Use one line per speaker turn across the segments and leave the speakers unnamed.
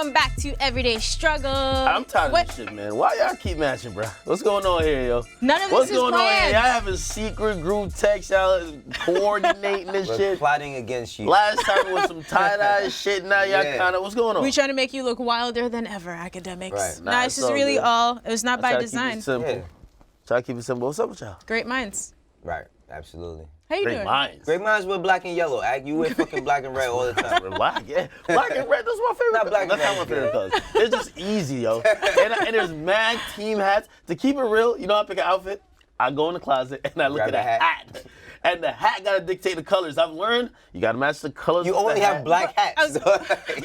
welcome back to Everyday Struggle.
I'm tired of this shit, man. Why y'all keep matching, bro? What's going on here, yo?
None of
What's
this is
going on here?
planned.
Y'all having secret group text, y'all coordinating this
We're
shit.
plotting against you.
Last time was some tie-dye shit. Now y'all
Yeah.
kind of, what's going on?
We're trying to make you look wilder than ever, Akademiks.
Right.
Nah, this
it's
is
all
really
good.
all. It was not
I
by
try to keep
design.
it simple.
Yeah.
Try to keep it simple. What's up with y'all?
Great minds.
Right, absolutely.
How you
Great
doing?
minds.
Great minds wear black and yellow, Ag. You wear fucking black and red all the time.
Black, yeah. Black and red, that's my favorite
Not black
color.
and
That's not my
red,
favorite colors. It's just easy, yo. And there's mad team hats. To keep it real, you know I pick an outfit? I go in the closet and I look
Grab
at a
a hat.
hat. And the hat gotta dictate the colors. I've learned you gotta match the colors.
You
of the
only have
hat.
black hats.
What are you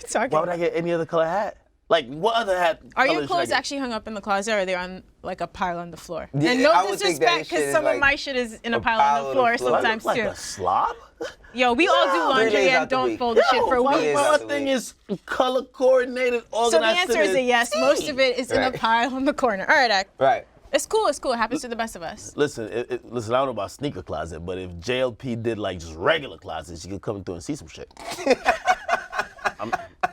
talking
Why would
about?
I get any other color hat? Like, what other hat
Are
colors
your
should I
clothes
get?
actually hung up in the closet, or are they on like a pile on the floor?
Yeah,
and no
I would think that
disrespect,
shit
because
is
some of
like
my shit is in a
a
pile
pile
on the
on
floor
the floor.
Do I
sometimes
look like
too.
a slob?
Yo, we all do
3
laundry
days
and
out the
don't
week.
fold the shit for a
my,
week.
days
my
out the
thing
week.
is color coordinated,
So the
organized.
answer is a yes. Most of it is in a
Right.
pile on the corner. All right, Ak.
Right.
It's cool. It's cool. It happens to the best of us.
Listen, listen. I don't know about sneaker closet, but if JLP did like just regular closets, you could come through and see some shit.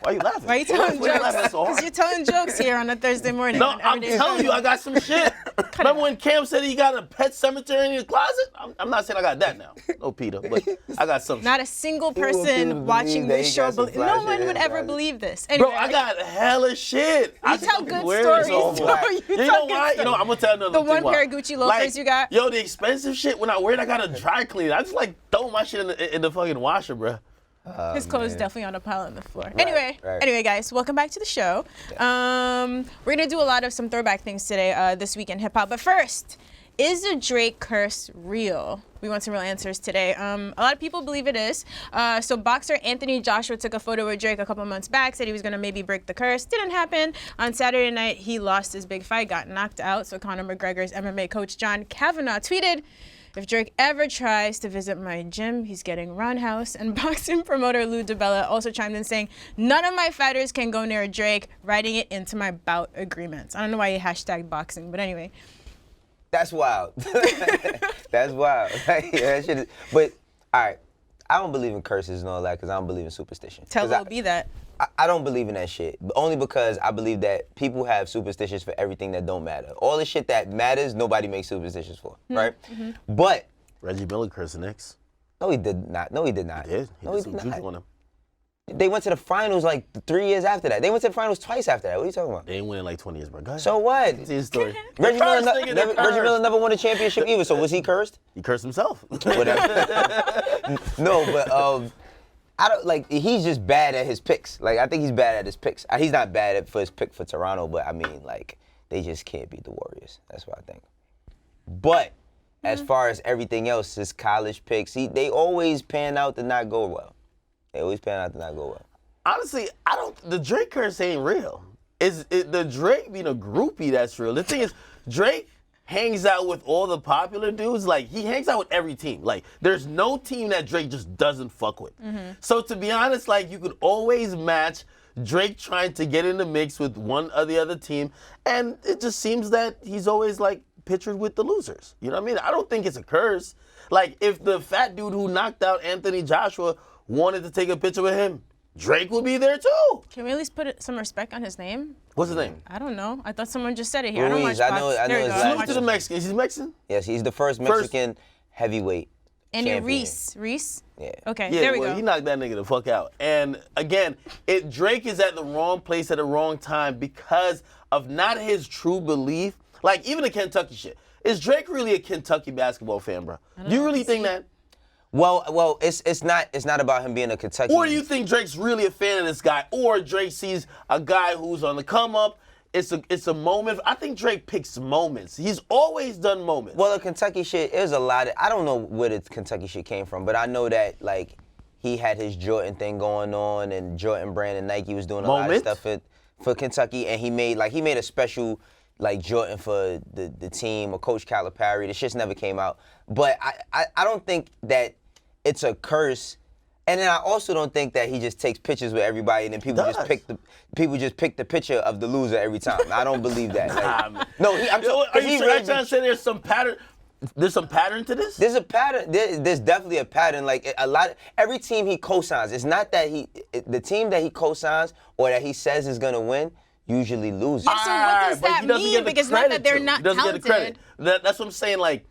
Why are you laughing?
Why are you telling
Why laughing
jokes?
so hard?
Because you're telling jokes here on a Thursday morning.
No,
on
I'm
Everyday
telling you, I got some shit. Remember when Cam said he got a pet cemetery in his closet? I'm not saying I got that now. No, Peter, but I got some.
Not a single
want people to
person watching
believe that
this
he
show.
got some fly
No
shit
one
in
would
his
ever
closet.
believe this. Anyway,
Bro, I got hella shit.
You tell good
wearing
stories.
so
bro.
much.
You
You
tell
know
good
why? You know, I'm gonna tell another
The
thing.
one
why.
pair of Gucci loafers you got?
Yo, the expensive shit, when I wear it, I gotta dry clean it. I just like throw my shit in the fucking washer, bro.
His clothes definitely on a pile on the floor. Anyway,
right.
guys, welcome back to the show. We're gonna do a lot of some throwback things today, this week in hip hop. But first, is the Drake curse real? We want some real answers today. A lot of people believe it is. So boxer Anthony Joshua took a photo with Drake a couple months back, said he was gonna maybe break the curse. Didn't happen. On Saturday night, he lost his big fight, got knocked out. So Conor McGregor's MMA coach John Kavanagh tweeted, "If Drake ever tries to visit my gym, he's getting roundhouse." And boxing promoter Lou DiBella also chimed in saying, "None of my fighters can go near Drake, writing it into my bout agreements." I don't know why he hashtagged boxing, but anyway.
That's wild. That's wild. Yeah, that shit is, but, all right, I don't believe in curses and all that because I don't believe in superstition.
Tell
'Cause
Lil B that.
I don't believe in that shit. Only because I believe that people have superstitions for everything that don't matter. All the shit that matters, nobody makes superstitions for, right? But
Reggie Miller cursing next.
no, he did not. No, he did not.
He did. He
No,
did
he
some
did
juice
not.
on him.
They went to the finals like 3 years after that. They went to the finals twice after that. What are you talking about?
They ain't winning like 20 years, bro. Go ahead.
So what?
See his story.
Reggie Miller,
Cursed, nigga, they're
Reggie Miller
cursed.
never won a championship either. So was he cursed?
He cursed himself.
Whatever. No, but I don't like. He's just bad at his picks. Like I think he's bad at his picks. He's not bad at for his pick for Toronto, but I mean like they just can't beat the Warriors. That's what I think. But as far as everything else, his college picks, they always pan out to not go well. They always pan out to not go well.
Honestly, the Drake curse ain't real. The Drake being a groupie that's real. The thing is, Drake hangs out with all the popular dudes. Like, he hangs out with every team. Like, there's no team that Drake just doesn't fuck with. So, to be honest, like, you could always match Drake trying to get in the mix with one or the other team. And it just seems that he's always, like, pictured with the losers. You know what I mean? I don't think it's a curse. Like, if the fat dude who knocked out Anthony Joshua wanted to take a picture with him, Drake will be there too.
Can we at least put some respect on his name?
What's his name?
I don't know. I thought someone just said it here. I don't watch
Ruiz, I know-
boxing.
I know
There we
his
go.
last
I
Salute
watch
to the Mexicans. He's Mexican?
Yes, he's the first Mexican heavyweight
And
champion.
Reese?
Yeah.
Okay,
Yeah,
there we
well,
go.
he knocked that nigga the fuck out. And again, Drake is at the wrong place at the wrong time because of not his true belief. Like, even the Kentucky shit. Is Drake really a Kentucky basketball fan, bro? Do you really think that?
Well, it's not about him being a Kentucky.
Or do you think Drake's really a fan of this guy? Or Drake sees a guy who's on the come up? It's a moment. I think Drake picks moments. He's always done moments.
Well, the Kentucky shit is a lot of. I don't know where the Kentucky shit came from, but I know that like he had his Jordan thing going on, and Jordan brand and Nike was doing a lot of stuff for Kentucky, and he made a special like Jordan for the team or Coach Calipari. The shits never came out, but I don't think that it's a curse. And then I also don't think that he just takes pictures with everybody and then people just pick the picture of the loser every time. I don't believe that. Like, no, I'm
Are you
really
trying to say there's some pattern? there's some pattern to this?
There's a pattern. There's definitely a pattern. Like every team he co-signs, it's not that the team that he co-signs or that he says is gonna win usually loses.
Yeah, so what does that mean? Because not that they're not talented.
Get the credit. That's what I'm saying. Like,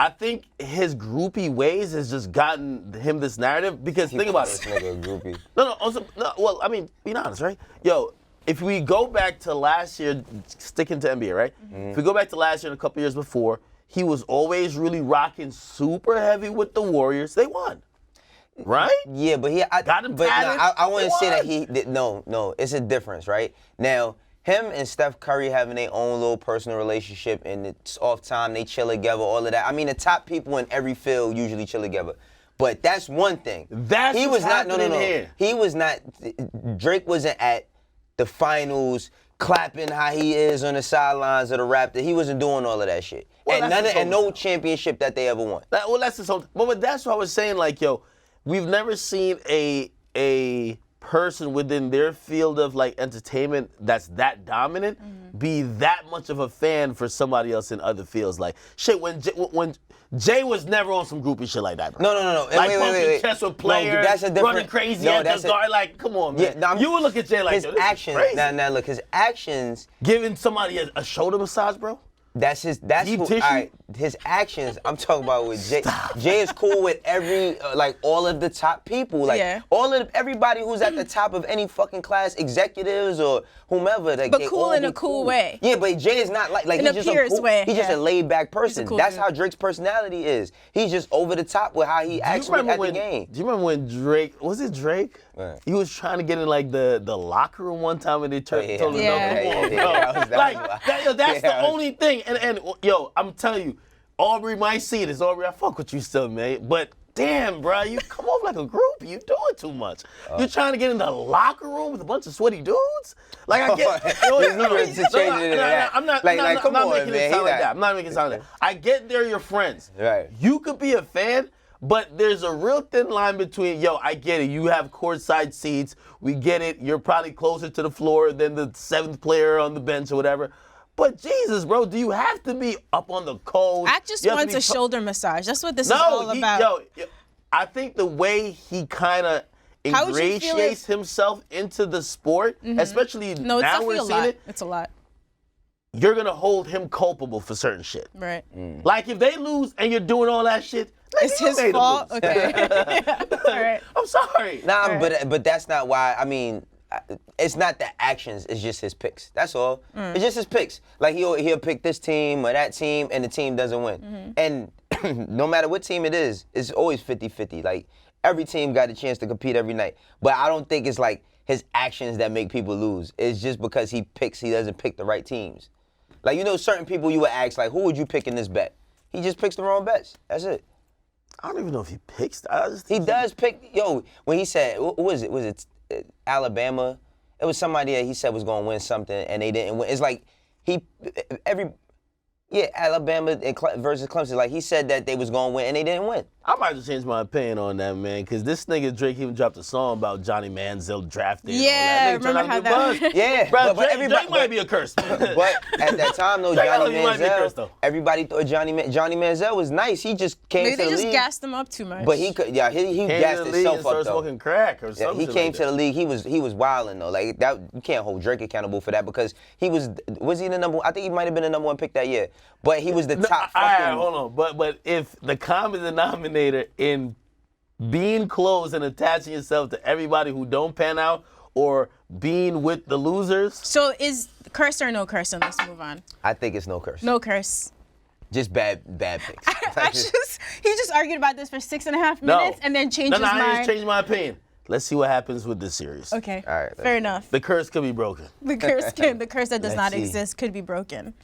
I think his groupie ways has just gotten him this narrative. Because think about it.
This nigga a groupie.
No. Well, I mean, be honest, right? Yo, if we go back to last year, sticking to NBA, right? Mm-hmm. If we go back to last year and a couple years before, he was always really rocking super heavy with the Warriors. They won. Right?
Yeah, but
got him.
But no, I want to say that he did. No, it's a difference, right? Now, him and Steph Curry having their own little personal relationship, and it's off time, they chill together, all of that. I mean, the top people in every field usually chill together. But that's one thing.
He was not. No.
He was not. Drake wasn't at the finals clapping how he is on the sidelines of the Raptors. He wasn't doing all of that shit. Well, and no championship that they ever won.
That's his whole. But that's what I was saying. Like, yo, we've never seen a person within their field of like entertainment that's that dominant be that much of a fan for somebody else in other fields. Like, shit, when Jay was never on some groupie shit like that, bro.
No.
Like wait. Chess with players,
no, that's a different,
running crazy at the guard. Like, come on, man.
Yeah,
you would look at Jay like,
his actions. Now, look, his actions.
Giving somebody a shoulder massage, bro.
That's his actions. I'm talking about with Jay.
Stop.
Jay is cool with all of the top people, like everybody who's at the top of any fucking class, executives or whomever. Like,
but cool in a cool way.
Yeah, but Jay is not like
in
he's
a
just
Pierce way.
He's just a laid back person.
Cool
That's
dude.
how Drake's personality is. He's just over the top with how he acts at the game.
Do you remember when Drake? Was it Drake?
Right.
He was trying to get in like the locker room one time and they told him no, that's the only thing. And yo, I'm telling you, Aubrey might see this. Aubrey, I fuck with you still, man. But damn, bro, you come off like a group. You doing too much. You're trying to get in the locker room with a bunch of sweaty dudes. Like I get. I'm not making it sound like that. I'm not making it sound like that. I get they're your friends.
Right.
You could be a fan. But there's a real thin line between, yo, I get it. You have courtside seats. We get it. You're probably closer to the floor than the seventh player on the bench or whatever. But Jesus, bro, do you have to be up on the cold?
Act just wants a shoulder massage. That's what this is all about.
I think the way he kind of ingratiates himself into the sport, especially now we're seeing it.
It's a lot.
You're going to hold him culpable for certain shit.
Right.
Like if they lose and you're doing all that shit,
it's his fault. Okay. All right.
I'm sorry.
Nah, but that's not why. I mean, it's not the actions. It's just his picks. That's all. It's just his picks. Like he'll pick this team or that team, and the team doesn't win. And no matter what team it is, it's always 50-50. Like every team got a chance to compete every night. But I don't think it's like his actions that make people lose. It's just because he doesn't pick the right teams. Like, you know, certain people you would ask, like, who would you pick in this bet? He just picks the wrong bets. That's it.
I don't even know if he picks.
He does pick. Yo, when he said, what was it? Was it Alabama? It was somebody that he said was going to win something, and they didn't win. It's like Alabama versus Clemson. Like, he said that they was going to win, and they didn't win.
I might have changed my opinion on that, man, because this nigga Drake even dropped a song about Johnny Manziel drafting.
Yeah,
and all that.
remember how that
was.
Yeah,
bro, Drake might be a curse.
But at that time, though, Johnny Manziel, everybody thought Johnny Manziel was nice. He just came to the league.
Maybe they just gassed him up too much.
But he could, he gassed himself up, though.
Smoking crack or something.
He came to the league. He was wilding though. Like that, you can't hold Drake accountable for that because he was he the number? I think he might have been the number one pick that year. But he was the top.
All right, hold on. But if the common denominator in being close and attaching yourself to everybody who don't pan out or being with the losers.
So is curse or no curse? And let's move on.
I think it's no curse.
No curse.
Just bad picks.
He just argued about this for 6.5 minutes and then changed his mind.
I just changed my opinion. Let's see what happens with this series.
Okay.
All right.
Fair enough.
The curse could be broken.
The curse that does not exist could be broken.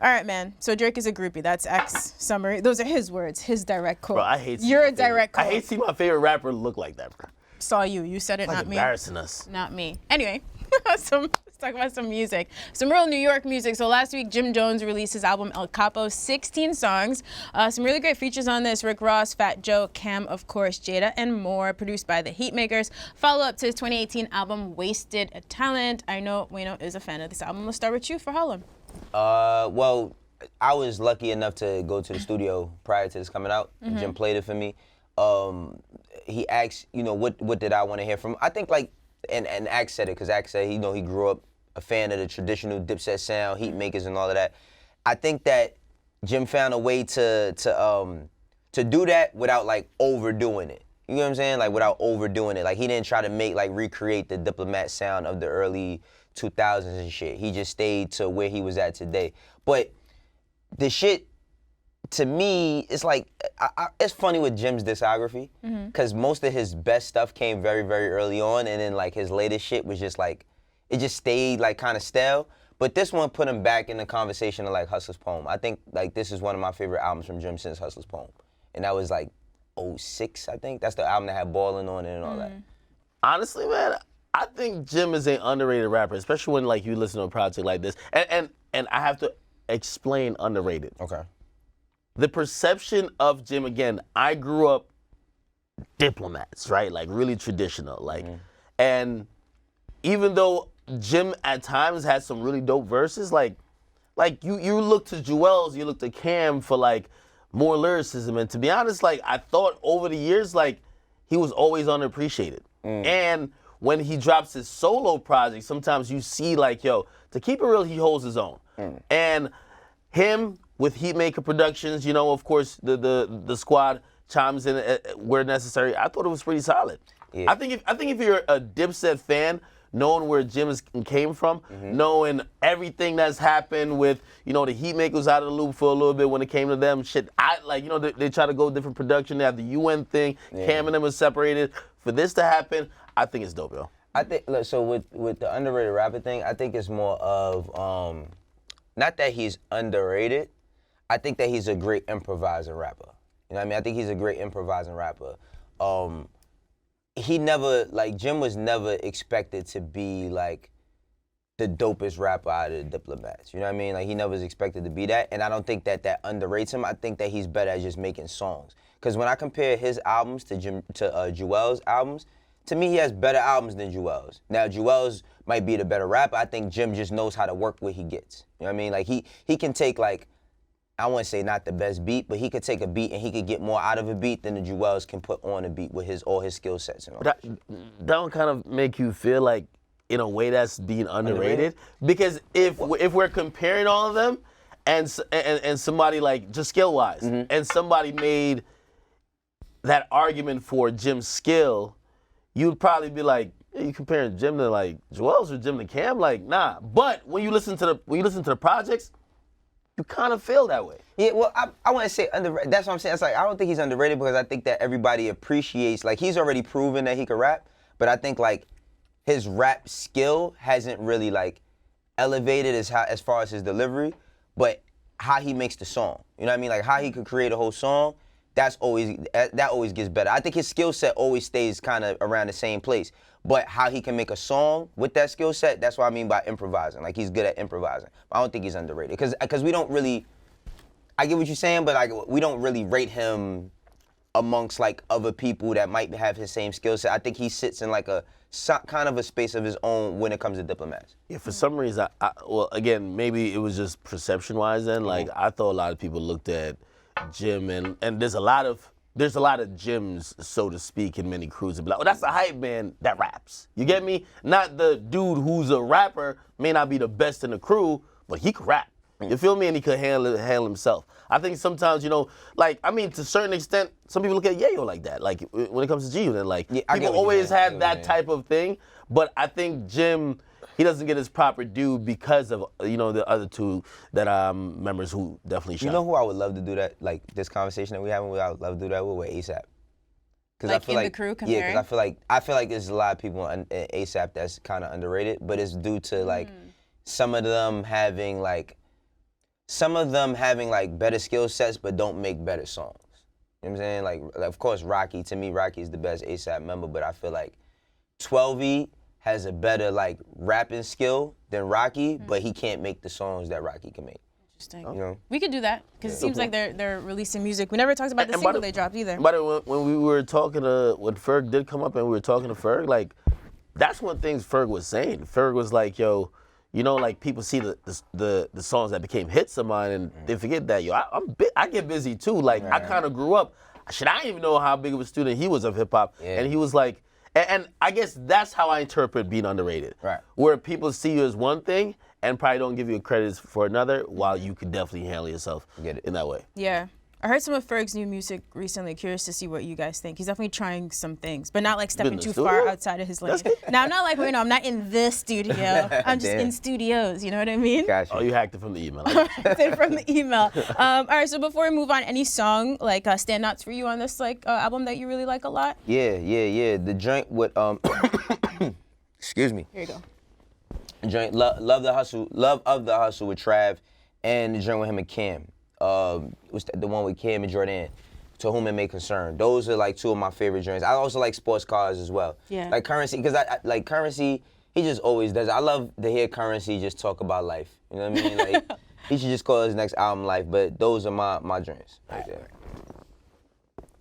All right, man. So Drake is a groupie. That's X summary. Those are his words, his direct quote.
Bro, I hate.
You're a direct quote.
I hate seeing my favorite rapper look like that, bro.
Saw you. You said it, not me.
Embarrassing us.
Not me. Anyway, let's talk about some music. Some real New York music. So last week, Jim Jones released his album El Capo, 16 songs. Some really great features on this. Rick Ross, Fat Joe, Cam, of course, Jada, and more. Produced by the Heatmakers. Follow up to his 2018 album, Wasted Talent. I know Wayno is a fan of this album. Let's start with you for Harlem.
Well, I was lucky enough to go to the studio prior to this coming out. Jim played it for me. He asked, you know, what did I want to hear from him? I think like, and Axe said it, because Axe said, you know, he grew up a fan of the traditional Dipset sound, heat makers and all of that. I think that Jim found a way to do that without like overdoing it. You know what I'm saying? Like without overdoing it. Like he didn't try to recreate the Diplomat sound of the early 2000s and shit. He just stayed to where he was at today. But the shit, to me, it's like, it's funny with Jim's discography, because most of his best stuff came very, very early on, and then like his latest shit was just like, it just stayed like kind of stale. But this one put him back in the conversation of like Hustler's Poem. I think like this is one of my favorite albums from Jim since Hustler's Poem. And that was like 06, I think. That's the album that had Ballin' on it and all that.
Honestly, man, I think Jim is an underrated rapper, especially when like you listen to a project like this. And I have to explain underrated.
Okay.
The perception of Jim, again, I grew up diplomats, right? Like really traditional. Like, and even though Jim at times had some really dope verses, like you look to Juelz, you look to Cam for like more lyricism. And to be honest, like I thought over the years, like he was always underappreciated. And when he drops his solo project, sometimes you see like, yo, to keep it real, he holds his own. And him with Heatmaker Productions, you know, of course, the squad chimes in where necessary. I thought it was pretty solid. Yeah. I think if you're a Dipset fan, knowing where Jim came from, knowing everything that's happened with, you know, the Heatmaker was out of the loop for a little bit when it came to them. Shit, you know, they try to go different production. They have the UN thing. Cam and them are separated. For this to happen, I think it's dope, yo.
I think, look, so with the underrated rapper thing, I think it's more of, not that he's underrated, I think that he's a great improvising rapper. You know what I mean? I think he's a great improvising rapper. He never, like, Jim was never expected to be, like, the dopest rapper out of the Diplomats. You know what I mean? Like, he never was expected to be that, and I don't think that underrates him. I think that he's better at just making songs. Because when I compare his albums to Juelz's albums, to me, he has better albums than Juelz. Now, Juelz might be the better rapper. I think Jim just knows how to work what he gets. You know what I mean? Like, he can take, like, I wouldn't say not the best beat, but he could take a beat and he could get more out of a beat than the Juelz can put on a beat with all his skill sets and all
that. That would kind of make you feel like, in a way, that's being underrated. Because if we're comparing all of them, and somebody like, just skill-wise, and somebody made that argument for Jim's skill, you'd probably be like, hey, you comparing Jim to like Juelz or Jim to Cam? Like, nah. But when you listen to the projects, you kind of feel that way.
Yeah, well, I want to say underrated. That's what I'm saying. It's like, I don't think he's underrated because I think that everybody appreciates, like, he's already proven that he can rap, but I think, like, his rap skill hasn't really, like, elevated as far as his delivery, but how he makes the song. You know what I mean? Like, how he could create a whole song, that always gets better. I think his skill set always stays kind of around the same place. But how he can make a song with that skill set, that's what I mean by improvising. Like, he's good at improvising. I don't think he's underrated. Because we don't really, I get what you're saying, but like we don't really rate him amongst like other people that might have his same skill set. I think he sits in like a kind of a space of his own when it comes to Diplomats.
Yeah, for some reason, well, again, maybe it was just perception-wise then. Like, I thought a lot of people looked at Jim, and there's a lot of Jims, so to speak, in many crews. And be like, oh, that's a hype man that raps. You get me? Not the dude who's a rapper, may not be the best in the crew, but he could rap. You feel me? And he could handle himself. I think sometimes, you know, like, I mean, to a certain extent, some people look at Yayo like that. Like, when it comes to G-Unit, like, people always had that type of thing. But I think Jim, he doesn't get his proper due because of, you know, the other two that members who definitely shine.
You know who I would love to do that? Like, this conversation that we having, I would love to do that with ASAP.
Like, I feel like the crew comparing?
Yeah, because I feel like there's a lot of people in ASAP that's kind of underrated, but it's due to, like, some of them having better skill sets but don't make better songs. You know what I'm saying? Like, of course, Rocky, to me, Rocky is the best ASAP member, but I feel like 12E has a better, like, rapping skill than Rocky, but he can't make the songs that Rocky can make.
Interesting.
You know?
We could do that, because it seems like they're releasing music. We never talked about the single they dropped either.
But when we were talking when Ferg did come up and we were talking to Ferg, like, that's one thing Ferg was saying. Ferg was like, yo, you know, like people see the songs that became hits of mine, and they forget that I get busy too. Like I kind of grew up. Shit, I didn't even know how big of a student he was of hip hop, and he was like, and I guess that's how I interpret being underrated.
Right.
Where people see you as one thing and probably don't give you credit for another, while you could definitely handle yourself in that way.
Yeah. I heard some of Ferg's new music recently. Curious to see what you guys think. He's definitely trying some things, but not like stepping too far outside of his lane. Now, I'm not like, I'm not in this studio. I'm just in studios, you know what I mean?
Gotcha.
Oh, you hacked it from the email.
Hacked it from the email. All right, so before we move on, any song, like standouts for you on this album that you really like a lot?
Yeah. The joint with, excuse me.
Here you go.
The joint, Love of the Hustle with Trav, and the joint with him and Cam. Was the one with Cam and Jordan, To Whom It May Concern. Those are like two of my favorite joints. I also like Sports Cars as well.
Yeah.
Like Currency, because I like Currency, he just always does. I love to hear Currency just talk about life. You know what I mean? Like, he should just call his next album Life, but those are my joints right there.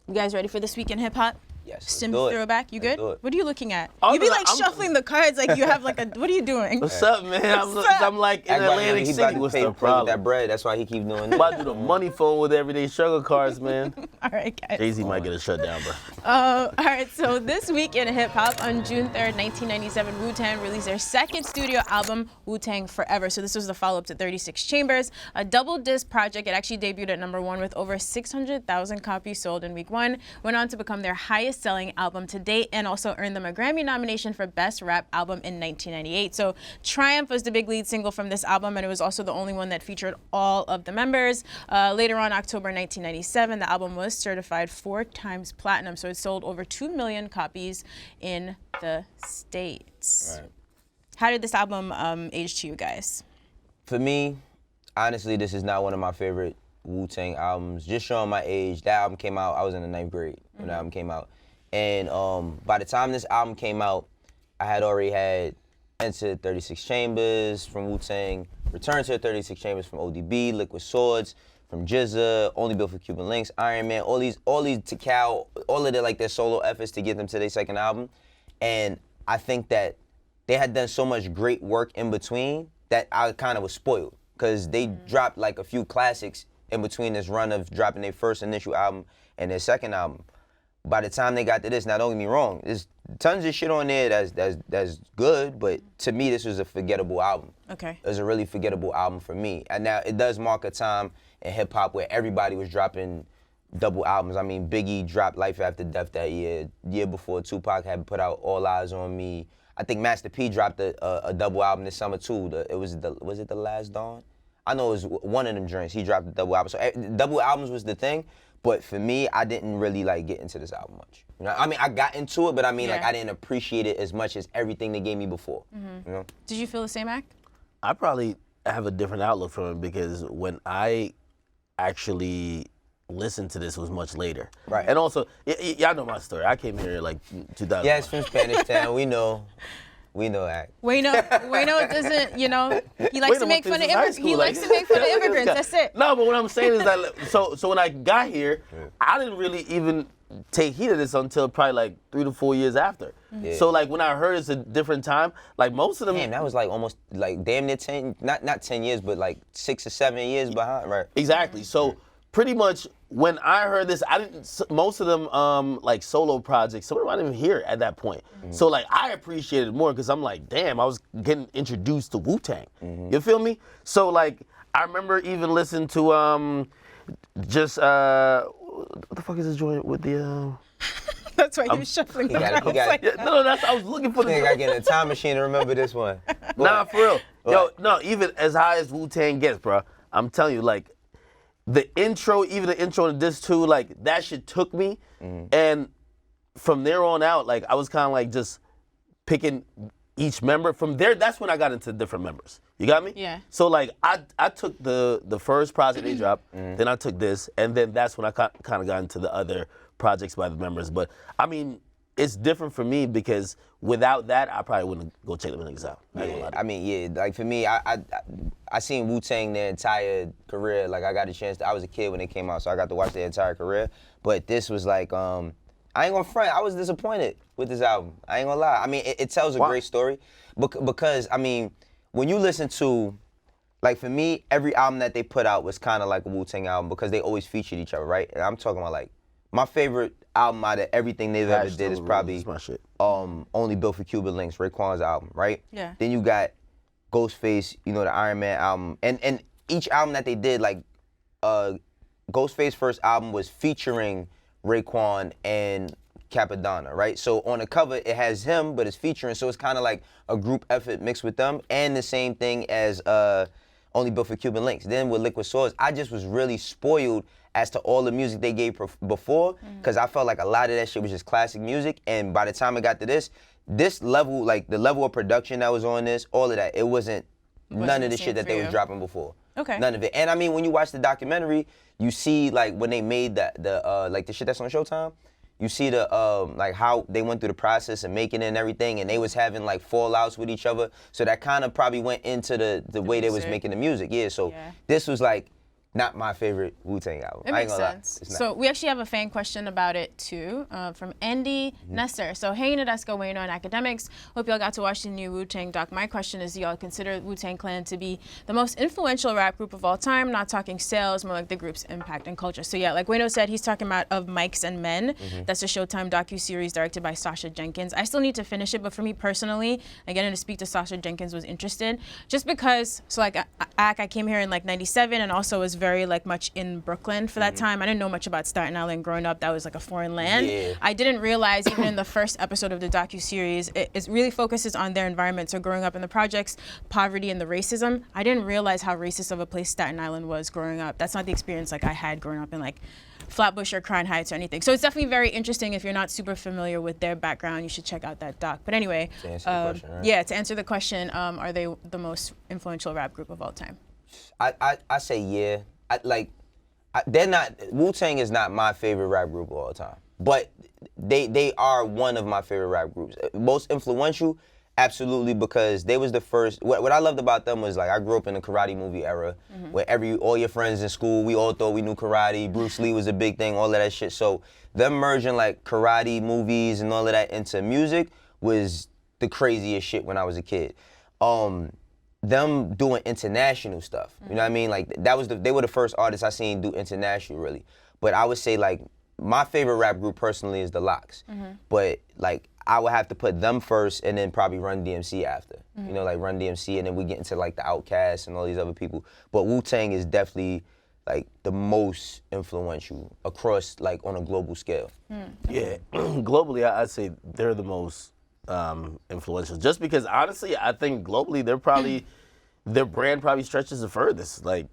You guys ready for This Week in Hip Hop?
Yes.
Sim throwback, you good? What are you looking at?
Oh,
You be
no,
like shuffling the cards like you have like a, what are you doing?
What's up, man? I'm like in Atlantic City. What's the
With
problem?
that bread, that's why he keep doing
I'm
that.
about to do the money phone with everyday struggle cards, man.
All right, guys.
Jay-Z might get a shutdown, bro.
All right, so This Week in Hip Hop, on June 3rd, 1997, Wu-Tang released their second studio album, WuTang Forever. So this was the follow-up to 36 Chambers, a double disc project. It actually debuted at #1 with over 600,000 copies sold in week 1. Went on to become their highest-selling album to date, and also earned them a Grammy nomination for Best Rap Album in 1998. So Triumph was the big lead single from this album, and it was also the only one that featured all of the members. Later on, October 1997, the album was certified 4 times platinum, so it sold over 2 million copies in the States.
Right.
How did this album age to you guys?
For me, honestly, this is not one of my favorite Wu-Tang albums. Just showing my age, that album came out, I was in the 9th grade when the album came out. And by the time this album came out, I had already entered 36 Chambers from Wu-Tang, Return to 36 Chambers from ODB, Liquid Swords from GZA, Only Built for Cuban Links, Iron Man, all these Tikal, all of their solo efforts to get them to their second album. And I think that they had done so much great work in between that I kind of was spoiled, because they dropped like a few classics in between this run of dropping their first initial album and their second album. By the time they got to this, now don't get me wrong, there's tons of shit on there that's good, but to me this was a forgettable album.
Okay.
It was a really forgettable album for me. And now it does mark a time in hip hop where everybody was dropping double albums. I mean, Biggie dropped Life After Death that year. Year before, 2Pac had put out All Eyes on Me. I think Master P dropped a double album this summer too. Was it The Last Dawn? I know it was one of them joints. He dropped a double album. So double albums was the thing. But for me, I didn't really like get into this album much. You know, I mean, I got into it, but I mean, like, I didn't appreciate it as much as everything they gave me before. You know?
Did you feel the same, Act?
I probably have a different outlook from it, because when I actually listened to this was much later.
Right.
And also, y'all know my story. I came here like 2000.
Yeah, it's from Spanish Town. We know. We know that.
Wayno doesn't, you know, he likes to make fun of immigrants. He likes to make fun of immigrants, that's it.
No, but what I'm saying is that, so when I got here, I didn't really even take heed of this until probably like 3 to 4 years after.
Yeah.
So like when I heard it's a different time, like most of them.
Damn, that was like almost like damn near 10, not 10 years, but like 6 or 7 years behind, right?
Exactly. So pretty much when I heard this, most of them like solo projects, some of them I didn't even hear at that point. So like I appreciated it more, because I'm like, damn, I was getting introduced to Wu-Tang. You feel me? So like I remember even listening to what the fuck is this joint with the
That's why you're shuffling the cards.
I was looking for the.
I gotta get in a time machine to remember this one.
Nah, for real. Yo, no, even as high as Wu-Tang gets, bro, I'm telling you, like, the intro, even the intro to this too, like, that shit took me. And from there on out, like, I was kind of like just picking each member. From there, that's when I got into different members. You got me?
Yeah.
So, like, I took the first project they dropped, then I took this, and then that's when I kind of got into the other projects by the members. But, I mean, it's different for me, because without that, I probably wouldn't go check them niggas out.
Yeah, I mean, yeah, like for me, I seen Wu-Tang their entire career. Like I got a chance I was a kid when they came out, so I got to watch their entire career. But this was like, I ain't gonna front, I was disappointed with this album. I ain't gonna lie. I mean, it tells a great story, because, I mean, when you listen to, like for me, every album that they put out was kind of like a Wu-Tang album because they always featured each other, right? And I'm talking about like, my favorite album out of everything they've ever did is probably
my shit.
Only Built for Cuban Links, Raekwon's album, right?
Yeah.
Then you got Ghostface, you know, the Iron Man album. And each album that they did, like Ghostface's first album was featuring Raekwon and Capadonna, right? So on the cover, it has him, but it's featuring, so it's kind of like a group effort mixed with them, and the same thing as Only Built for Cuban Links. Then with Liquid Swords, I just was really spoiled as to all the music they gave before, because I felt like a lot of that shit was just classic music, and by the time I got to this level, like the level of production that was on this, all of that, it wasn't none of the shit that they was dropping before.
Okay.
None of it. And I mean, when you watch the documentary, you see like when they made the like the shit that's on Showtime, you see the like how they went through the process of making it and everything, and they was having like fallouts with each other. So that kind of probably went into the way they was making the music. Yeah. So this was like not my favorite Wu-Tang album.
It makes sense. So we actually have a fan question about it too, from Andy Nesser. So, hey Nadeska, Wayno and Akademiks. Hope y'all got to watch the new Wu-Tang doc. My question is, do y'all consider Wu-Tang Clan to be the most influential rap group of all time? Not talking sales, more like the group's impact and culture. So yeah, like Wayno said, he's talking about Of Mics and Men. That's a Showtime docu-series directed by Sasha Jenkins. I still need to finish it, but for me personally, getting to speak to Sasha Jenkins was interested. Just because, so like I came here in like 97 and also was very like much in Brooklyn for that time. I didn't know much about Staten Island growing up. That was like a foreign land.
Yeah.
I didn't realize even in the first episode of the docu-series, it really focuses on their environment. So growing up in the projects, poverty and the racism, I didn't realize how racist of a place Staten Island was growing up. That's not the experience like I had growing up in like Flatbush or Crown Heights or anything. So it's definitely very interesting. If you're not super familiar with their background, you should check out that doc. But anyway,
to answer the question, right?
Yeah, to answer the question, are they the most influential rap group of all time?
I say yeah. They're not, Wu-Tang is not my favorite rap group of all time, but they are one of my favorite rap groups. Most influential, absolutely, because they was the first, what I loved about them was like, I grew up in the karate movie era, where all your friends in school, we all thought we knew karate, Bruce Lee was a big thing, all of that shit. So them merging like karate movies and all of that into music was the craziest shit when I was a kid. Them doing international stuff, you know what I mean? Like they were the first artists I seen do international really. But I would say like my favorite rap group personally is the Lox. But like I would have to put them first and then probably Run DMC after. You know, like Run DMC, and then we get into like the Outkast and all these other people. But Wu-Tang is definitely like the most influential across like on a global scale.
Yeah, globally I'd say they're the most influential, just because honestly I think globally they're probably their brand probably stretches the furthest. Like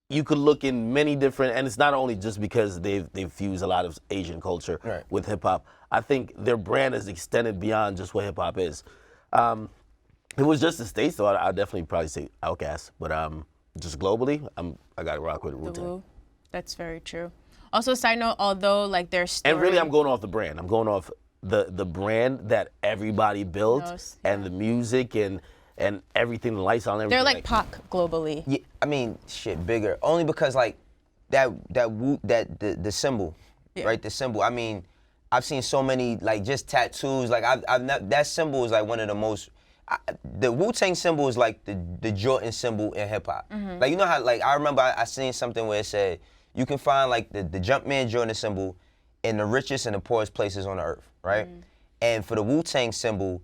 you could look in many different, and it's not only just because they've fused a lot of Asian culture with hip hop. I think their brand is extended beyond just what hip hop is. If it was just the States though, I'd definitely probably say Outkast, but just globally I gotta rock with Wu-Tang.
That's very true. Also, side note, although like their story,
and really I'm going off the brand. I'm going off the brand that everybody built and the music and everything, the lights on, everything.
They're like Pac globally.
Yeah, I mean, shit, bigger. Only because like the symbol, right? The symbol. I mean, I've seen so many like just tattoos. Like that symbol is like one of the most. The Wu-Tang symbol is like the Jordan symbol in hip hop. Like you know how like I remember I seen something where it said you can find like the Jumpman Jordan symbol in the richest and the poorest places on the earth, right? And for the Wu-Tang symbol,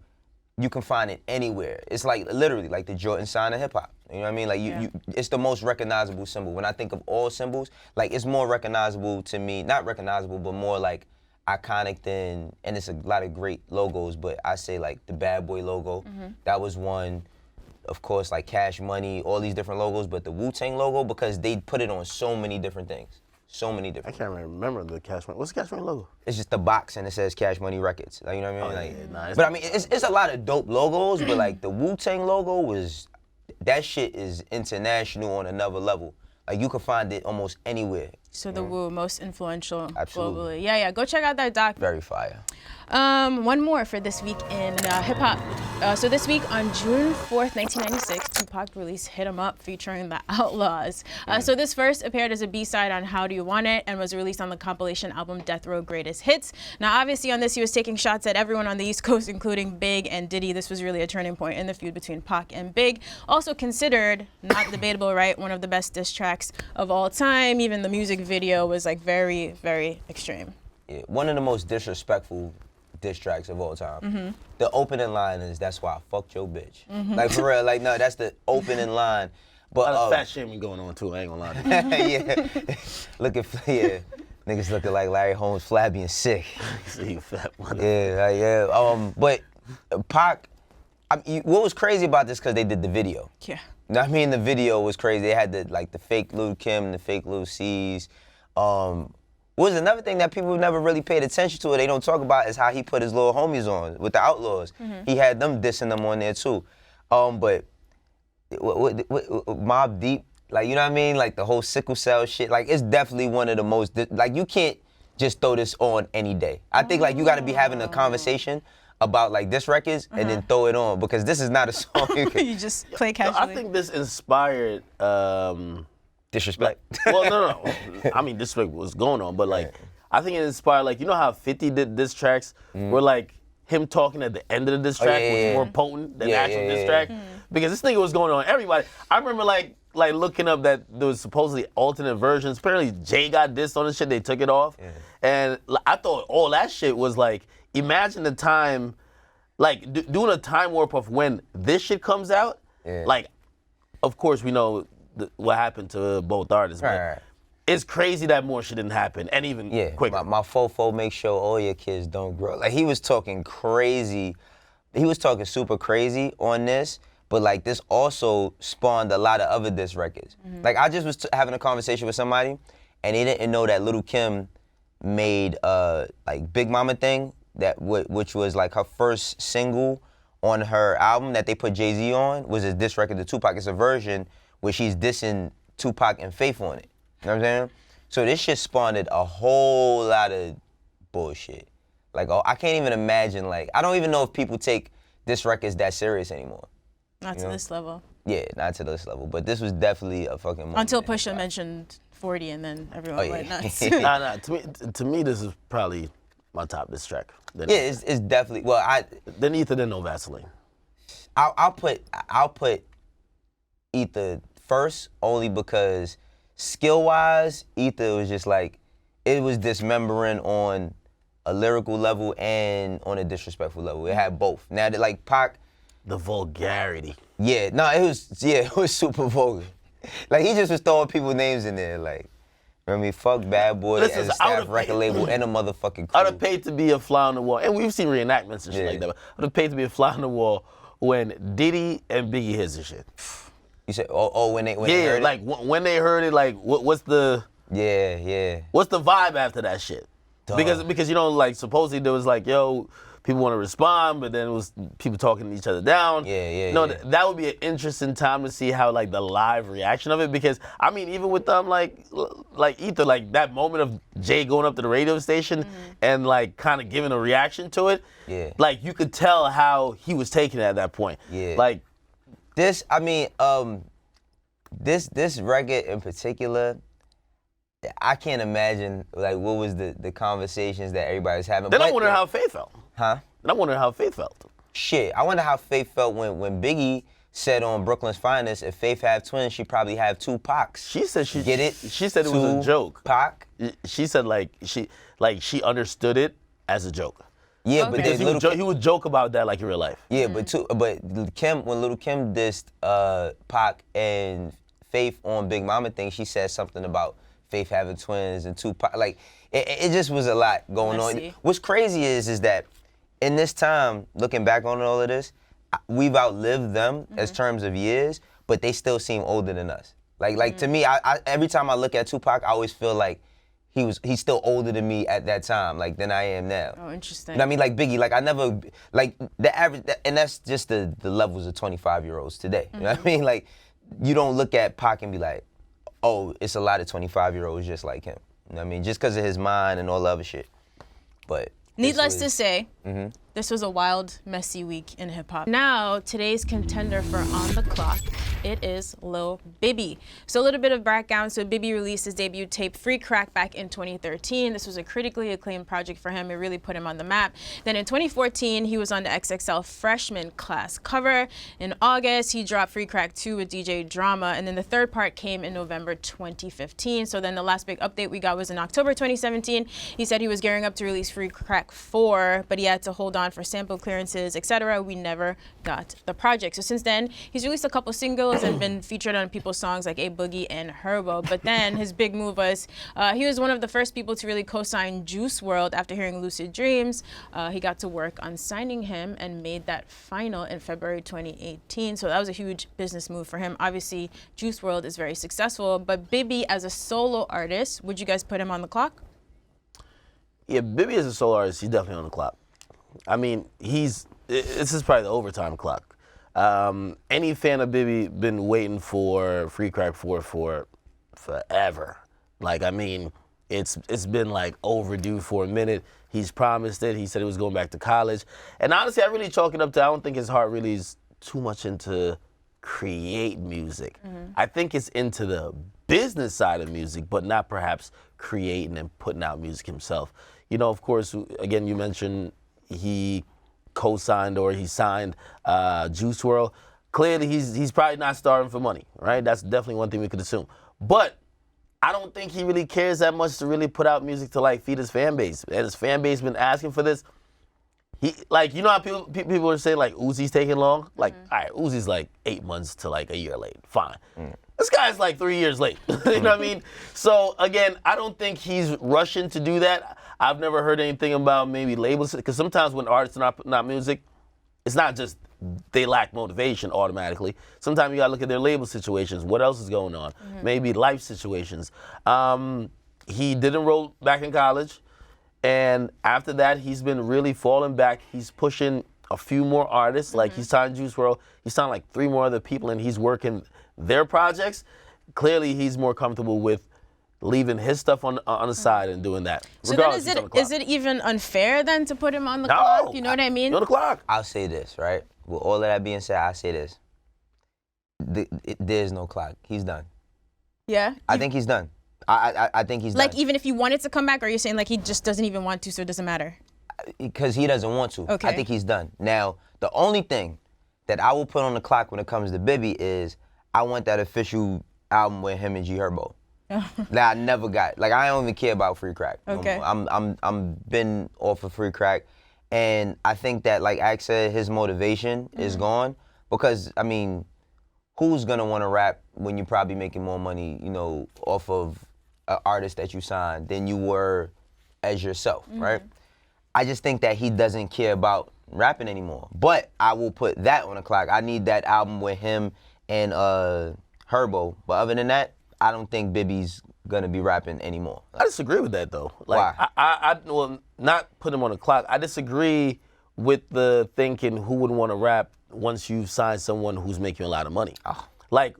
you can find it anywhere. It's like literally like the Jordan sign of hip hop. You know what I mean? Like it's the most recognizable symbol. When I think of all symbols, like it's more recognizable to me, not recognizable, but more like iconic than, and it's a lot of great logos, but I say like the Bad Boy logo, that was one. Of course, like Cash Money, all these different logos, but the Wu-Tang logo, because they put it on so many different things. So many different.
I can't remember the Cash Money. What's the Cash Money logo?
It's just the box and it says Cash Money Records. Like, you know what I mean?
But
I mean, it's a lot of dope logos, but like the Wu-Tang logo that shit is international on another level. Like you can find it almost anywhere.
So the Wu, most influential
Absolutely.
globally. Yeah, go check out that doc.
Very fire.
One more for this week in hip hop. So this week on June 4th, 1996, 2Pac released Hit 'Em Up featuring the Outlaws. So this first appeared as a B-side on How Do You Want It and was released on the compilation album Death Row Greatest Hits. Now obviously on this he was taking shots at everyone on the East Coast, including Big and Diddy. This was really a turning point in the feud between Pac and Big. Also considered, not debatable, right, one of the best diss tracks of all time. Even the music video was like very, very extreme.
Yeah, one of the most disrespectful diss tracks of all time. The opening line is, "That's why I fucked your bitch." Like for real, like no, that's the opening line. But
a lot of fat shaming going on too. I ain't gonna lie to you.
yeah, niggas looking like Larry Holmes, flabby and sick.
See you fat motherfucker.
Yeah. But Pac, what was crazy about this? Because they did the video.
Yeah.
I mean, the video was crazy. They had the fake Lil Kim, the fake Lil C's. Was another thing that people never really paid attention to, or they don't talk about, is how he put his little homies on with the Outlaws. He had them dissing them on there too. But Mobb Deep, like, you know what I mean? Like the whole sickle cell shit, like it's definitely one of the most, like you can't just throw this on any day. I think like you gotta be having a conversation about like diss records and then throw it on, because this is not a song
you just play casually.
I think this inspired
disrespect.
Well, no. I mean, disrespect was going on, but like, I think it inspired, like, you know how 50 did diss tracks where like him talking at the end of the diss track was more potent than the actual diss track? Because this nigga was going on everybody. I remember like looking up that there was supposedly alternate versions. Apparently Jay got dissed on this shit, they took it off. And I thought all that shit was like, imagine the time, like doing a time warp of when this shit comes out. Like, of course we know what happened to both artists, but it's crazy that more shit didn't happen, and even quicker.
My fofo make sure all your kids don't grow. Like he was talking crazy, he was talking super crazy on this, but like this also spawned a lot of other diss records. Like I just was having a conversation with somebody, and they didn't know that Lil Kim made like Big Mama Thing, which was like her first single on her album that they put Jay-Z on, was a diss record to Tupac. It's a version where she's dissing Tupac and Faith on it. You know what I'm saying? So this shit spawned a whole lot of bullshit. Like, I can't even imagine, like, I don't even know if people take diss records that serious anymore.
Not to this level.
Yeah, not to this level. But this was definitely a fucking moment.
Until Pusha mentioned 40 and then everyone went nuts.
Nah, to me, this is probably my top diss track.
It's definitely, well,
Then Ether, then No Vaseline.
I'll put Ether first, only because skill-wise, Ether was just like, it was dismembering on a lyrical level and on a disrespectful level. It had both. Now, like Pac,
the vulgarity.
Yeah, no, it was super vulgar. Like he just was throwing people's names in there, like, you know what I mean? Fuck Bad Boy as a staff record label and a motherfucking crew.
I'd have paid to be a fly on the wall, and we've seen reenactments and shit like that. But I'd have paid to be a fly on the wall when Diddy and Biggie hits and shit.
You said, when they heard
like
it?
when they heard it, like what's the what's the vibe after that shit?
Duh.
Because you know, like supposedly there was like, yo, people want to respond, but then it was people talking each other down. That would be an interesting time to see how like the live reaction of it, because I mean, even with them like Ether, like that moment of Jay going up to the radio station and like kind of giving a reaction to it, like you could tell how he was taking it at that point. Like
this, I mean, this record in particular, I can't imagine like what was the conversations that everybody was having.
Then I wonder how Faith felt.
Huh?
And I wonder how Faith felt.
Shit, I wonder how Faith felt when Biggie said on Brooklyn's Finest, if Faith had twins, she'd probably have 2Pac's.
She said
get it.
She said it was a joke.
Pac.
She said she understood it as a joke.
Yeah, but
because he would joke about that like in real life.
Yeah, but Kim, when Lil Kim dissed Pac and Faith on Big Mama Thing, she said something about Faith having twins and Tupac. Like it just was a lot going on. What's crazy is that in this time, looking back on all of this, we've outlived them as terms of years, but they still seem older than us. Like to me, I every time I look at Tupac, I always feel like he's still older than me at that time, like than I am now.
Oh, interesting.
You know what I mean? Like Biggie, like I never, like the average, and that's just the levels of 25-year-olds today. You know what I mean? Like you don't look at Pac and be like, oh, it's a lot of 25-year-olds just like him. You know what I mean? Just because of his mind and all the other shit. But
needless to say, this was a wild, messy week in hip hop. Now, today's contender for On the Clock, it is Lil Bibby. So a little bit of background. So Bibby released his debut tape, Free Crack, back in 2013. This was a critically acclaimed project for him. It really put him on the map. Then in 2014, he was on the XXL freshman class cover. In August, he dropped Free Crack 2 with DJ Drama. And then the third part came in November 2015. So then the last big update we got was in October 2017. He said he was gearing up to release Free Crack 4, but he had to hold on for sample clearances, etc. We never got the project. So since then, he's released a couple singles and been featured on people's songs like A Boogie and Herbo. But then his big move was he was one of the first people to really co-sign Juice WRLD after hearing Lucid Dreams. He got to work on signing him and made that final in February 2018. So that was a huge business move for him. Obviously, Juice WRLD is very successful, but Bibby as a solo artist, would you guys put him on the clock?
Yeah, Bibby as a solo artist, he's definitely on the clock. I mean, this is probably the overtime clock. Any fan of Bibby been waiting for Free Crack 4 for forever. Like, I mean, it's been like overdue for a minute. He's promised it. He said he was going back to college. And honestly, I really chalk it up to, I don't think his heart really is too much into create music. I think it's into the business side of music, but not perhaps creating and putting out music himself. You know, of course, again, you mentioned he co-signed or he signed Juice WRLD. Clearly, he's probably not starving for money, right? That's definitely one thing we could assume. But I don't think he really cares that much to really put out music to like feed his fan base. And his fan base been asking for this. He, like, you know how people are saying like Uzi's taking long? Like, all right, Uzi's like 8 months to like a year late. Fine. This guy's like 3 years late. You know what I mean? So again, I don't think he's rushing to do that. I've never heard anything about maybe labels, because sometimes when artists are not music, it's not just they lack motivation automatically. Sometimes you gotta look at their label situations. What else is going on? Maybe life situations. He did enroll back in college, and after that, he's been really falling back. He's pushing a few more artists. Like, he signed Juice WRLD. He signed like 3 more other people, and he's working their projects. Clearly, he's more comfortable with leaving his stuff on the side and doing that.
So then is it even unfair then to put him on the clock? You know what I mean?
On the clock.
I'll say this, right? With all of that being said, I'll say this. There's no clock. He's done.
Yeah?
I think he's done. I think he's done.
Like, even if he wanted to come back, or you're saying like he just doesn't even want to, so it doesn't matter?
Because he doesn't want to.
Okay.
I think he's done. Now, the only thing that I will put on the clock when it comes to Bibby is I want that official album with him and G Herbo. That I never got. Like, I don't even care about Free Crack.
Okay.
I'm been off of Free Crack, and I think that, like Ak said, his motivation is gone, because I mean, who's gonna want to rap when you're probably making more money, you know, off of an artist that you signed than you were as yourself, right? I just think that he doesn't care about rapping anymore. But I will put that on the clock. I need that album with him and Herbo. But other than that, I don't think Bibby's gonna be rapping anymore.
I disagree with that though. Like,
why?
I well, not put him on the clock. I disagree with the thinking who would want to rap once you've signed someone who's making a lot of money.
Oh.
Like,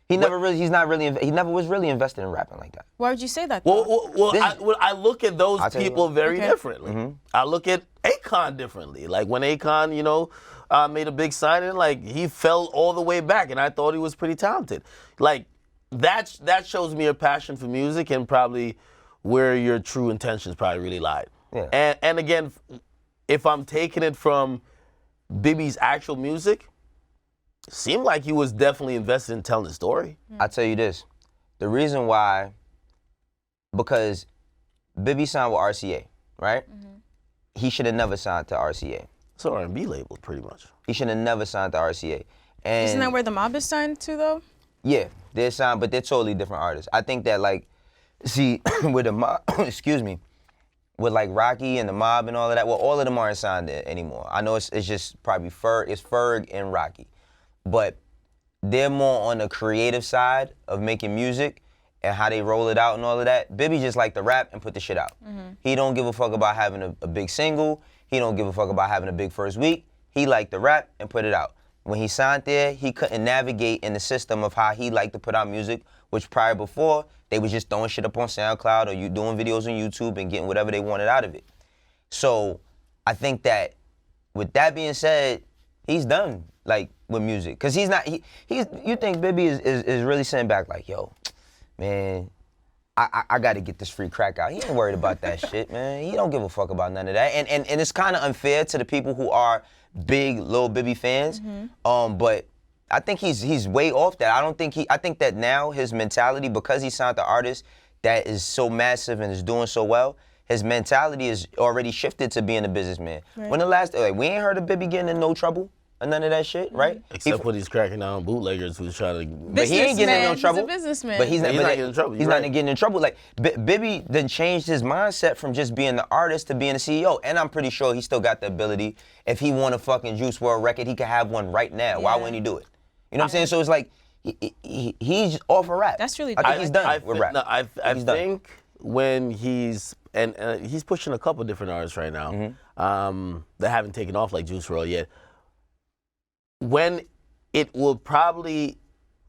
he never was really invested in rapping like that.
Why would you say that though?
Well, I look at those people very differently. I look at Akon differently. Like, when Akon, you know, made a big signing, like, he fell all the way back, and I thought he was pretty talented. Like, that shows me a passion for music and probably where your true intentions probably really lied.
Yeah.
And again, if I'm taking it from Bibby's actual music, it seemed like he was definitely invested in telling the story.
I'll tell you this. The reason why, because Bibby signed with RCA, right? He should have never signed to RCA.
It's an R&B label, pretty much.
He should have never signed to RCA. And
isn't that where the Mob is signed to though?
Yeah, they're signed, but they're totally different artists. I think that, like, see, with the Mob, excuse me, with like Rocky and the Mob and all of that, well, all of them aren't signed there anymore. I know it's just probably Ferg and Rocky, but they're more on the creative side of making music and how they roll it out and all of that. Bibby just like to rap and put the shit out. He don't give a fuck about having a big single. He don't give a fuck about having a big first week. He like to rap and put it out. When he signed there, he couldn't navigate in the system of how he liked to put out music, which prior before, they was just throwing shit up on SoundCloud or you doing videos on YouTube and getting whatever they wanted out of it. So I think that with that being said, he's done like with music. Cause he's not, you think Bibby is really sitting back like, yo, man, I gotta get this free crack out. He ain't worried about that shit, man. He don't give a fuck about none of that. And it's kind of unfair to the people who are big Lil Bibby fans. But I think he's way off that. I think that now his mentality, because he signed the artist that is so massive and is doing so well, his mentality is already shifted to being a businessman. Right. When the last, like, we ain't heard of Bibby getting in no trouble or none of that shit, right?
Except when he's cracking down bootleggers who's trying to.
But he ain't getting in no trouble.
He's a businessman.
But he's not getting in trouble. He's not getting in trouble. Like Bibby then changed his mindset from just being the artist to being the CEO. And I'm pretty sure he still got the ability. If he want a fucking Juice WRLD record, he could have one right now. Yeah. Why wouldn't he do it? You know what I'm saying? So it's like he's off a rap.
That's really.
I think he's done with rap.
No, I think when he's and he's pushing a couple different artists right now that haven't taken off like Juice WRLD yet. When it will probably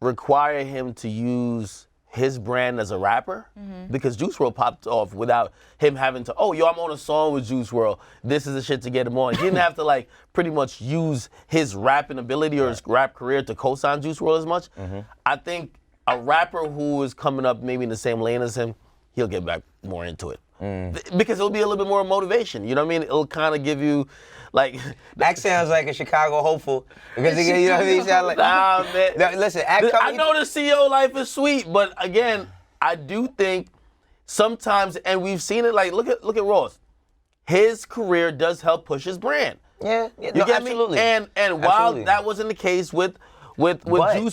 require him to use his brand as a rapper, because Juice WRLD popped off without him having to, oh, yo, I'm on a song with Juice WRLD. This is the shit to get him on. He didn't have to like pretty much use his rapping ability or his rap career to co-sign Juice WRLD as much. I think a rapper who is coming up maybe in the same lane as him, he'll get back more into it. Because it'll be a little bit more motivation. You know what I mean? It'll kind of give you, like...
Act sounds like a Chicago hopeful. Because, you know what I mean? Sound like,
nah, man.
Now, listen,
I know the CEO life is sweet, but again, I do think sometimes, and we've seen it, like, look at Ross. His career does help push his brand.
Yeah,
you get
absolutely.
Me? And while that wasn't the case with Juice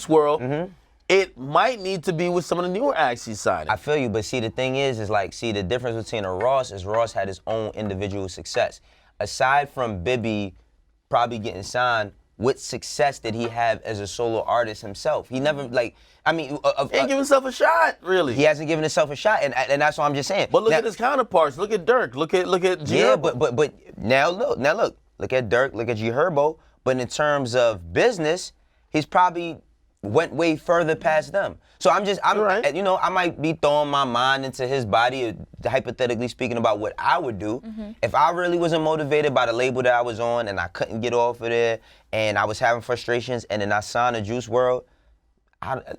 WRLD, it might need to be with some of the newer acts he signed.
I feel you, but see, the thing is like, see, the difference between a Ross is Ross had his own individual success. Aside from Bibby probably getting signed, what success did he have as a solo artist himself? He never, like, I mean...
he ain't giving himself a shot, really.
He hasn't given himself a shot, and that's what I'm just saying.
But look at his counterparts. Look at Dirk. Look at G
Yeah,
Herbo.
but now look at Dirk, look at G Herbo, but in terms of business, he's probably went way further past them. So
right.
You know, I might be throwing my mind into his body, hypothetically speaking about what I would do. If I really wasn't motivated by the label that I was on and I couldn't get off of there and I was having frustrations and then I signed a Juice WRLD,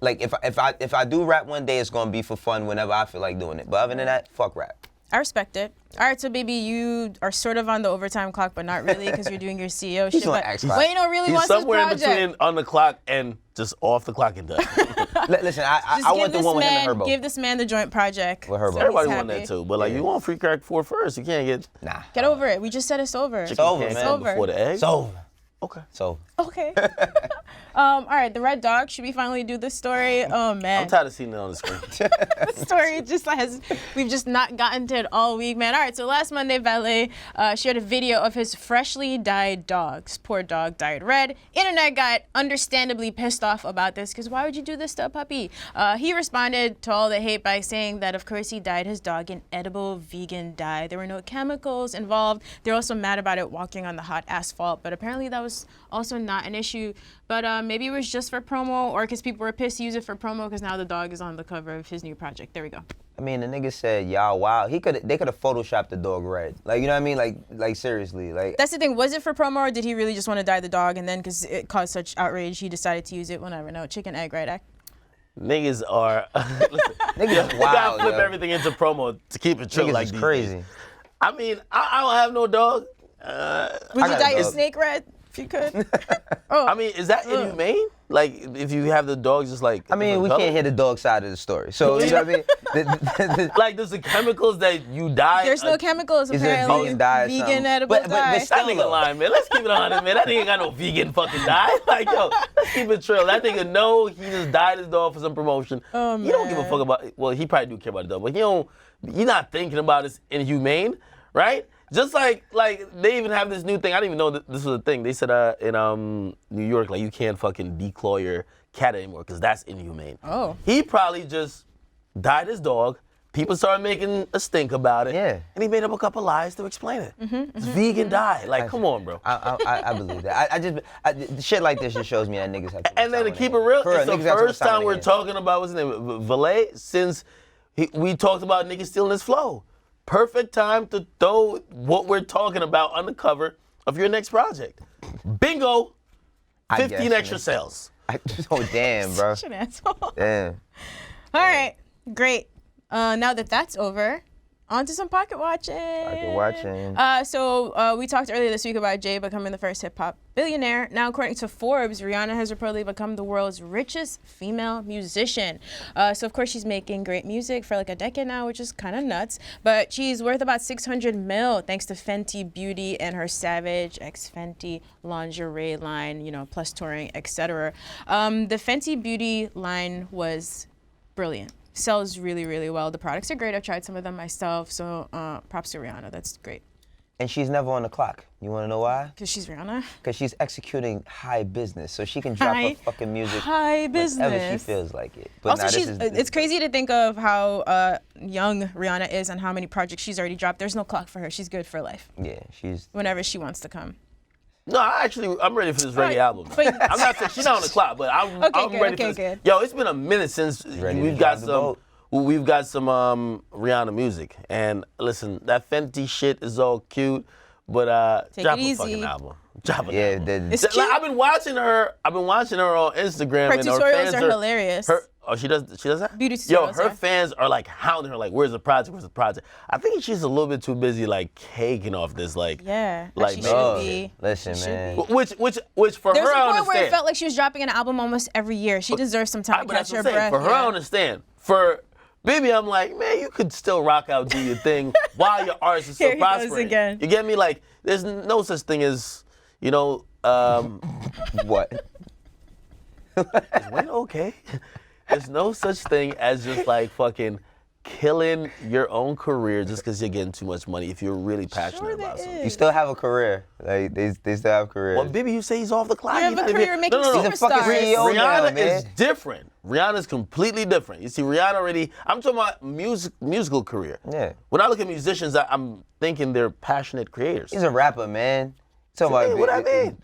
like if I do rap one day, it's gonna be for fun whenever I feel like doing it. But other than that, fuck rap.
I respect it. All right, so baby, you are sort of on the overtime clock, but not really because you're doing your CEO shit. But Wayno really wants his project. He's
somewhere in between on the clock and just off the clock and done.
Listen, I want the one with him and Herbo.
Give this man the joint project.
With Herbo.
So
everybody want that too, but like you want free crack 4 first. You can't get.
Nah.
Get over it. We just said it's over.
It's over, man.
It's over.
Before the egg.
It's over.
Okay.
So.
Okay. All right, the Red Dog. Should we finally do this story? Oh man.
I'm tired of seeing it on the screen.
The story just we've just not gotten to it all week, man. All right, so last Monday, Valee shared a video of his freshly dyed dog. His poor dog dyed red. Internet got understandably pissed off about this because why would you do this to a puppy? He responded to all the hate by saying that of course he dyed his dog in edible vegan dye. There were no chemicals involved. They're also mad about it walking on the hot asphalt, but apparently that was also not an issue. But maybe it was just for promo or because people were pissed to use it for promo because now the dog is on the cover of his new project. There we go.
I mean, the nigga said, y'all wow. They could have photoshopped the dog red. Like, you know what I mean? Like seriously. Like.
That's the thing. Was it for promo or did he really just want to dye the dog and then because it caused such outrage, he decided to use it? We'll never know. Chicken egg, right, Ak?
Niggas are. Listen,
niggas
you gotta flip everything into promo to keep it chill
niggas
like
is
these
crazy.
days. I mean, I don't have no dog.
Would you dye your snake red if you could? Oh.
I mean, is that inhumane? Like, if you have the dogs just like...
I mean, we can't hear the dog side of the story. So, you know what I mean?
Like, there's the chemicals that you dye...
There's no chemicals, apparently.
Is it vegan dye or
vegan edible dye.
That nigga lying, man. Let's keep it 100, man. That nigga ain't got no vegan fucking dye. Like, yo, let's keep it real. That nigga know he just dyed his dog for some promotion.
Oh, man.
He don't give a fuck about... Well, he probably do care about the dog, but he's not thinking about it's inhumane, right? Just like they even have this new thing. I didn't even know that this was a thing. They said in New York, like, you can't fucking declaw your cat anymore because that's inhumane.
Oh.
He probably just dyed his dog, People started making a stink about it.
Yeah.
And he made up a couple lies to explain it. It's vegan diet. Like, come on, bro.
I believe that. Shit like this just shows me that niggas have to.
And then to keep it real,
For real,
it's the
niggas have to
first
put time
time
in
we're
it.
talking about, what's his name, Valee, since we talked about niggas stealing his flow. Perfect time to throw what we're talking about on the cover of your next project. Bingo, 15 extra sales.
Oh, damn, bro.
Such an asshole.
Damn.
All right, great. Now that that's over, on to some pocket watching.
Pocket watching.
So we talked earlier this week about Jay becoming the first hip-hop billionaire. Now, according to Forbes, Rihanna has reportedly become the world's richest female musician. So, of course, she's making great music for like a decade now, which is kind of nuts. But she's worth about 600 mil thanks to Fenty Beauty and her Savage x Fenty lingerie line, you know, plus touring, etc. The Fenty Beauty line was brilliant. Sells really, really well. The products are great. I've tried some of them myself. So props to Rihanna. That's great.
And she's never on the clock. You want to know why?
Because she's Rihanna.
Because she's executing high business, so she can drop her fucking music
high business.
whenever she feels like it. But
Also,
nah,
it's crazy to think of how young Rihanna is and how many projects she's already dropped. There's no clock for her. She's good for life.
Yeah, she's.
Whenever she wants to come.
No, I'm ready for this reggae album.
But-
I'm not saying she's not on the clock, but I'm ready for this.
Good.
Yo, it's been a minute since we've got some Rihanna music. And listen, that Fenty shit is all cute, but drop a fucking album. Drop an album.
It's cute.
I've been watching her on Instagram.
Her
and
tutorials
fans
are hilarious.
She does that?
Beauty tutorials.
Yo, her fans are like hounding her, like, where's the project? Where's the project? I think she's a little bit too busy, like, caking off this, like,
like she should be.
Listen, man.
Which for
There's
her, I
a point
understand.
where it felt like she was dropping an album almost every year. She deserves some time to
But
catch
that's
her
what I'm saying.
breath.
For her, I understand. For Bibby, I'm like, man, you could still rock out, do your thing while your artist is still
Here he goes
prospering.
again.
You get me? Like, there's no such thing as, you know,
What?
is Wayno okay? There's no such thing as just like fucking killing your own career just because you're getting too much money if you're really passionate about something.
You still have a career. Like they still have careers.
Well, Bibby, you say he's off the clock.
You have a career making
No.
He's a fucking
superstars.
CEO now,
Rihanna
man.
is different. Rihanna's completely different. You see, Rihanna already, I'm talking about musical career.
Yeah.
When I look at musicians, I'm thinking they're passionate creators.
He's a rapper, man. Talking about
What I mean?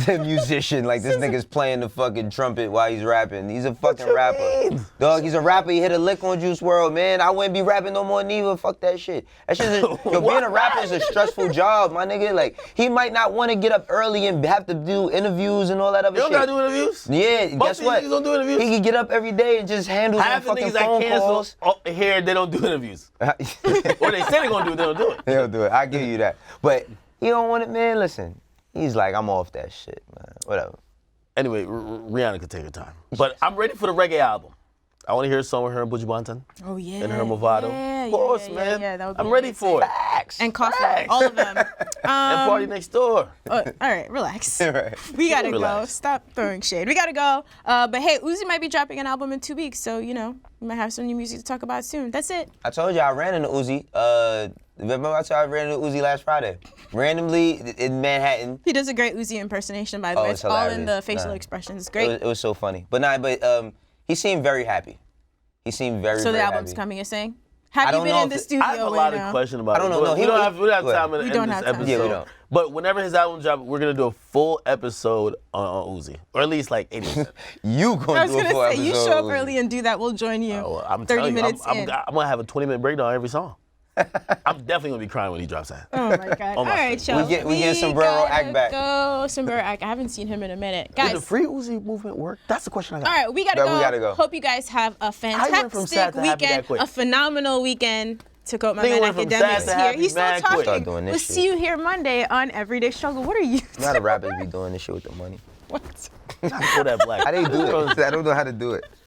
a musician, like this nigga's playing the fucking trumpet while he's rapping. He's a fucking
you
rapper.
mean?
Dog, he's a rapper. He hit a lick on Juice WRLD, man. I wouldn't be rapping no more neither. Fuck that shit. That shit is, yo, being a rapper is a stressful job, my nigga. Like, he might not want to get up early and have to do interviews and all that other
You
shit.
don't gotta do interviews?
Yeah,
Most
guess
of
what?
these niggas don't do interviews.
He can get up every day and just handle
Half
some
the
fucking
niggas
phone
I cancel
calls.
here, they don't do interviews. Or they say they're gonna do it, they don't do it.
He'll do it. I give you that. But he don't want it, man. Listen, he's like, I'm off that shit, man. Whatever.
Anyway, Rihanna could take her time. But I'm ready for the reggae album. I want to hear a song with her and Buju Banton.
Oh, yeah.
And her Movado.
Yeah,
Of course,
yeah,
man.
yeah, that would be
I'm ready for it.
Facts.
And Coffee,
Facts.
all of them.
And Party Next Door.
All right, relax.
Right.
We gotta go.
Relax.
Stop throwing shade. We gotta go. But hey, Uzi might be dropping an album in 2 weeks, so you know we might have some new music to talk about soon. That's it.
I told you I ran into Uzi. Remember I told you I ran into Uzi last Friday? Randomly in Manhattan.
He does a great Uzi impersonation, by the way.
It's
It's all in
hilarious.
the facial
Nah.
expressions. It's great.
It was so funny. But he seemed very happy. He seemed very,
So the
very
album's
happy.
coming, you're saying? Have
I
you
don't
been
know
in
if
the
it-
studio
I have a
right
lot
now?
of questions about
I don't
it.
know. No,
we don't have
Go
time
ahead.
to
We
end
don't
this
have time.
episode.
Yeah, we don't.
But whenever his album drops, we're going to do a full episode on Uzi. Or at least like 80%.
You
I
gonna
was
do a
gonna
full
say, you
episode
show up
Uzi.
early and do that. We'll join you.
Well, I'm
30
telling you,
minutes
I'm
in.
going to have a 20-minute breakdown on every song. I'm definitely going to be crying when he drops that.
Oh my God. All
my
right,
face.
y'all.
We get Sombrero
gotta
Act back.
Go. Sombrero Act. I haven't seen him in a minute.
Did the
Guys,
free Uzi movement work? That's the question I got.
all right, we gotta
Yeah,
go.
we gotta go.
Hope you guys have a
went from sad
fantastic
to happy that
weekend,
quick?
a phenomenal weekend. To quote my
Nigga
man
went from sad
Akademiks
to
here.
happy
He's still
mad quick.
talking.
Start doing this
We'll
shit.
see you here Monday on Everyday Struggle. What are you?
A lot of rappers be doing this shit with the money.
What?
Kodak Black.
How they do it? I don't know how to do it.